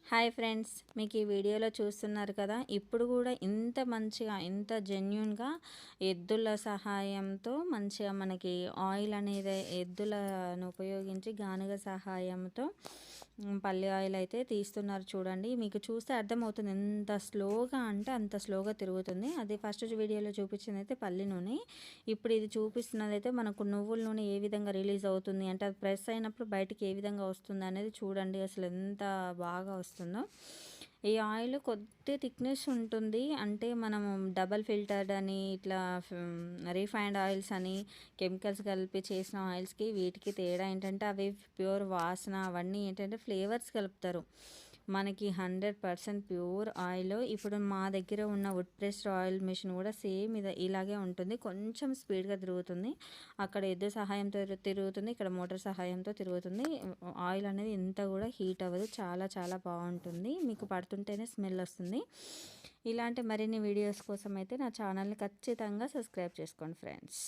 Hi friends, మీకు ఈ వీడియోలో చూస్తున్నారు కదా. ఇప్పుడు కూడా ఇంత మంచిగా ఇంత జెన్యున్గా ఎద్దుల సహాయంతో మంచిగా మనకి ఆయిల్ అనేది ఎద్దులను ఉపయోగించి గానుగ సహాయంతో పల్లి ఆయిల్ అయితే తీస్తున్నారు. చూడండి, మీకు చూస్తే అర్థమవుతుంది ఎంత స్లోగా అంటే అంత స్లోగా తిరుగుతుంది. అది ఫస్ట్ వీడియోలో చూపించింది అయితే పల్లి నూనె. ఇప్పుడు ఇది చూపిస్తున్నది అయితే మనకు నువ్వుల నూనె ఏ విధంగా రిలీజ్ అవుతుంది అంటే అది ప్రెస్ అయినప్పుడు బయటికి ఏ విధంగా వస్తుంది అనేది చూడండి. అసలు ఎంత బాగా వస్తుందో. ఈ ఆయిల్ కొద్ది థిక్నెస్ ఉంటుంది. అంటే మనము డబల్ ఫిల్టర్డ్ అని ఇట్లా రీఫైండ్ ఆయిల్స్ అని కెమికల్స్ కలిపి చేసిన ఆయిల్స్కి వీటికి తేడా ఏంటంటే అవి ప్యూర్ వాసన అవన్నీ ఏంటంటే ఫ్లేవర్స్ కలుపుతారు. మనకి 100% ప్యూర్ ఆయిల్. ఇప్పుడు మా దగ్గర ఉన్న వుడ్ ప్రెస్డ్ ఆయిల్ మిషన్ కూడా సేమ్ ఇలాగే ఉంటుంది. కొంచెం స్పీడ్గా తిరుగుతుంది. అక్కడ ఎద్దు సహాయంతో తిరుగుతుంది, ఇక్కడ మోటార్ సహాయంతో తిరుగుతుంది. ఆయిల్ అనేది ఇంత కూడా హీట్ అవ్వదు. చాలా చాలా బాగుంటుంది. మీకు పడుతుంటేనే స్మెల్ వస్తుంది. ఇలాంటి మరిన్ని వీడియోస్ కోసం అయితే నా ఛానల్ని ఖచ్చితంగా సబ్స్క్రైబ్ చేసుకోండి ఫ్రెండ్స్.